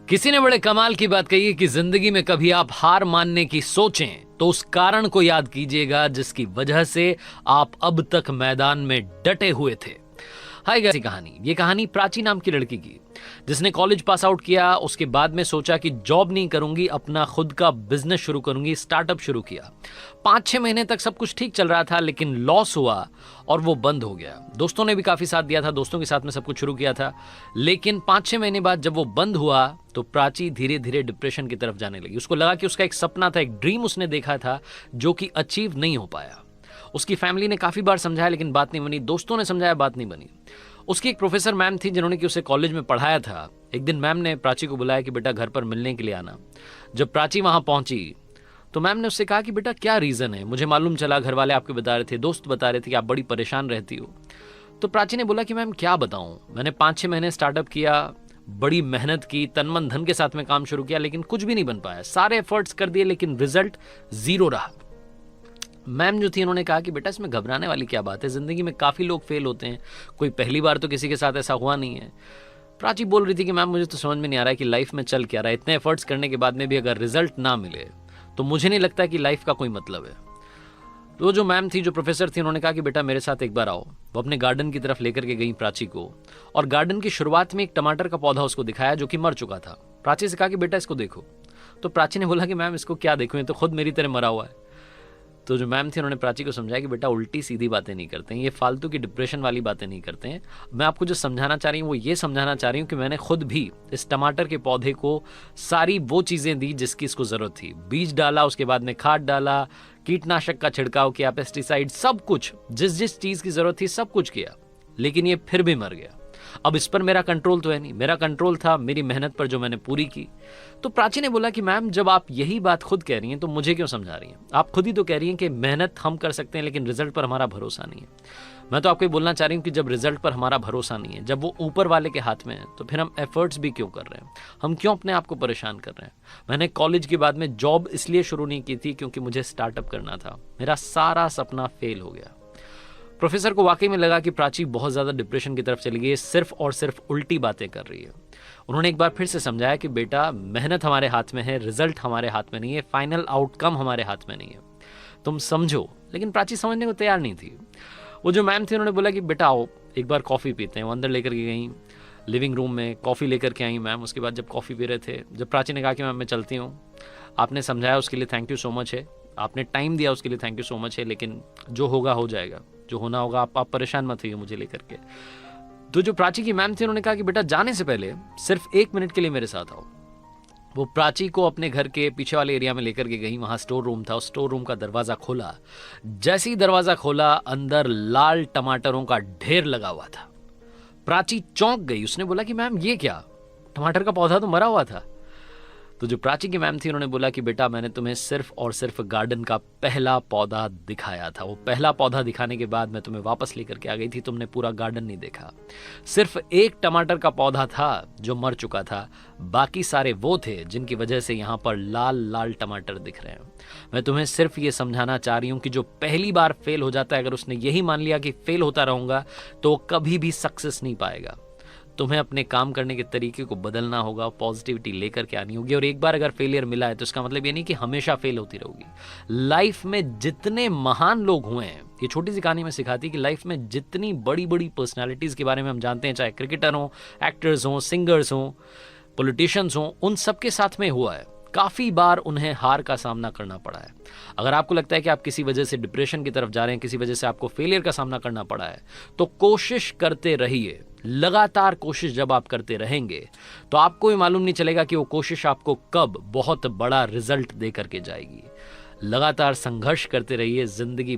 किसी ने बड़े कमाल की बात कही है कि जिंदगी में कभी आप हार मानने की सोचें तो उस कारण को याद कीजिएगा जिसकी वजह से आप अब तक मैदान में डटे हुए थे। हाय गाइस, ये कहानी प्राची नाम की लड़की की, जिसने कॉलेज पास आउट किया। उसके बाद में सोचा कि जॉब नहीं करूंगी, अपना खुद का बिजनेस शुरू करूंगी, स्टार्टअप शुरू किया। 5-6 महीने तक सब कुछ ठीक चल रहा था, लेकिन लॉस हुआ और वो बंद हो गया। दोस्तों ने भी काफी साथ दिया था, दोस्तों के साथ में सब कुछ शुरू किया था, लेकिन 5-6 महीने बाद जब वो बंद हुआ तो प्राची धीरे धीरे डिप्रेशन की तरफ जाने लगी। उसको लगा कि उसका एक सपना था, एक ड्रीम उसने देखा था जो कि अचीव नहीं हो पाया। उसकी फैमिली ने काफी बार समझाया लेकिन बात नहीं बनी, दोस्तों ने समझाया, बात नहीं बनी। उसकी एक प्रोफेसर मैम थी जिन्होंने कि उसे कॉलेज में पढ़ाया था। एक दिन मैम ने प्राची को बुलाया कि बेटा घर पर मिलने के लिए आना। जब प्राची वहां पहुंची तो मैम ने उससे कहा कि बेटा क्या रीजन है, मुझे मालूम चला, घर वाले आपके बता रहे थे, दोस्त बता रहे थे कि आप बड़ी परेशान रहती हो। तो प्राची ने बोला कि मैम क्या बताऊं, मैंने 5-6 महीने स्टार्टअप किया, बड़ी मेहनत की, तन मन धन के साथ में काम शुरू किया, लेकिन कुछ भी नहीं बन पाया। सारे एफर्ट्स कर दिए लेकिन रिजल्ट जीरो रहा। मैम जो थी उन्होंने कहा कि बेटा इसमें घबराने वाली क्या बात है, जिंदगी में काफी लोग फेल होते हैं, कोई पहली बार तो किसी के साथ ऐसा हुआ नहीं है। प्राची बोल रही थी कि मैम मुझे तो समझ में नहीं आ रहा है कि लाइफ में चल क्या रहा है, इतने एफर्ट्स करने के बाद में भी अगर रिजल्ट ना मिले तो मुझे नहीं लगता कि लाइफ का कोई मतलब है। तो जो मैम थी, जो प्रोफेसर थी, उन्होंने कहा कि बेटा मेरे साथ एक बार आओ। वो अपने गार्डन की तरफ लेकर के गई प्राची को, और गार्डन की शुरुआत में एक टमाटर का पौधा उसको दिखाया जो कि मर चुका था। प्राची से कहा कि बेटा इसको देखो। तो प्राची ने बोला कि मैम इसको क्या देखूं, ये तो खुद मेरी तरह मरा हुआ है। तो जो मैम थी उन्होंने प्राची को समझाया कि बेटा उल्टी सीधी बातें नहीं करते हैं, ये फालतू की डिप्रेशन वाली बातें नहीं करते हैं। मैं आपको जो समझाना चाह रही हूँ वो ये समझाना चाह रही हूँ कि मैंने खुद भी इस टमाटर के पौधे को सारी वो चीज़ें दी जिसकी इसको ज़रूरत थी। बीज डाला, उसके बाद में खाद डाला, कीटनाशक का छिड़काव किया, पेस्टिसाइड, सब कुछ, जिस जिस चीज़ की ज़रूरत थी सब कुछ किया, लेकिन ये फिर भी मर गया। अब इस पर मेरा कंट्रोल तो है नहीं, मेरा कंट्रोल था मेरी मेहनत पर जो मैंने पूरी की। तो प्राची ने बोला कि मैम जब आप यही बात खुद कह रही हैं तो मुझे क्यों समझा रही हैं? आप खुद ही तो कह रही हैं कि मेहनत हम कर सकते हैं लेकिन रिजल्ट पर हमारा भरोसा नहीं है। मैं तो आपको ये बोलना चाह रही हूँ कि जब रिजल्ट पर हमारा भरोसा नहीं है, जब वो ऊपर वाले के हाथ में है, तो फिर हम एफर्ट्स भी क्यों कर रहे हैं? हम क्यों अपने आप को परेशान कर रहे हैं? मैंने कॉलेज के बाद में जॉब इसलिए शुरू नहीं की थी क्योंकि मुझे स्टार्टअप करना था। मेरा सारा सपना फेल हो गया। प्रोफेसर को वाकई में लगा कि प्राची बहुत ज़्यादा डिप्रेशन की तरफ चली गई, सिर्फ और सिर्फ उल्टी बातें कर रही है। उन्होंने एक बार फिर से समझाया कि बेटा मेहनत हमारे हाथ में है, रिजल्ट हमारे हाथ में नहीं है, फाइनल आउटकम हमारे हाथ में नहीं है, तुम समझो। लेकिन प्राची समझने को तैयार नहीं थी। वो जो मैम थी उन्होंने बोला कि बेटा आओ एक बार कॉफ़ी पीते हैं। वो अंदर लेकर के गई, लिविंग रूम में कॉफ़ी लेकर के आई मैम। उसके बाद जब कॉफ़ी पी रहे थे, जब प्राची ने कहा कि मैम मैं चलती हूँ, आपने समझाया उसके लिए थैंक यू सो मच है, आपने टाइम दिया उसके लिए थैंक यू सो मच है, लेकिन जो होगा हो जाएगा, जो होना होगा, आप परेशान मत होइए मुझे लेकर के। तो जो प्राची की मैम थी उन्होंने कहा कि बेटा जाने से पहले सिर्फ 1 मिनट के लिए मेरे साथ आओ। वो प्राची को अपने घर के पीछे वाले एरिया में लेकर के गई। वहां स्टोर रूम था, उस स्टोर रूम का दरवाजा खोला। जैसे ही दरवाजा खोला, अंदर लाल टमाटरों का ढेर लगा हुआ था। प्राची चौंक गई। उसने बोला कि मैम ये क्या, टमाटर का पौधा तो मरा हुआ था। तो जो प्राची की मैम थी उन्होंने बोला कि बेटा मैंने तुम्हें सिर्फ और सिर्फ गार्डन का पहला पौधा दिखाया था। वो पहला पौधा दिखाने के बाद मैं तुम्हें वापस लेकर के आ गई थी, तुमने पूरा गार्डन नहीं देखा। सिर्फ एक टमाटर का पौधा था जो मर चुका था, बाकी सारे वो थे जिनकी वजह से यहाँ पर लाल लाल टमाटर दिख रहे हैं। मैं तुम्हें सिर्फ ये समझाना चाह रही हूँ कि जो पहली बार फेल हो जाता है, अगर उसने यही मान लिया कि फेल होता रहूंगा तो कभी भी सक्सेस नहीं पाएगा। तुम्हें अपने काम करने के तरीके को बदलना होगा, पॉजिटिविटी लेकर के आनी होगी। और एक बार अगर फेलियर मिला है तो इसका मतलब ये नहीं कि हमेशा फेल होती रहोगी। लाइफ में जितने महान लोग हुए हैं, ये छोटी सी कहानी में सिखाती है कि लाइफ में जितनी बड़ी बड़ी पर्सनालिटीज के बारे में हम जानते हैं, चाहे क्रिकेटर हो, एक्टर्स हो, सिंगर्स हो, पॉलिटिशियंस हो, उन सबके साथ में हुआ है। काफ़ी बार उन्हें हार का सामना करना पड़ा है। अगर आपको लगता है कि आप किसी वजह से डिप्रेशन की तरफ जा रहे हैं, किसी वजह से आपको फेलियर का सामना करना पड़ा है, तो कोशिश करते रहिए। लगातार कोशिश जब आप करते रहेंगे तो आपको भी मालूम नहीं चलेगा कि वो कोशिश आपको कब बहुत बड़ा रिजल्ट दे करके जाएगी। लगातार संघर्ष करते रहिए, जिंदगी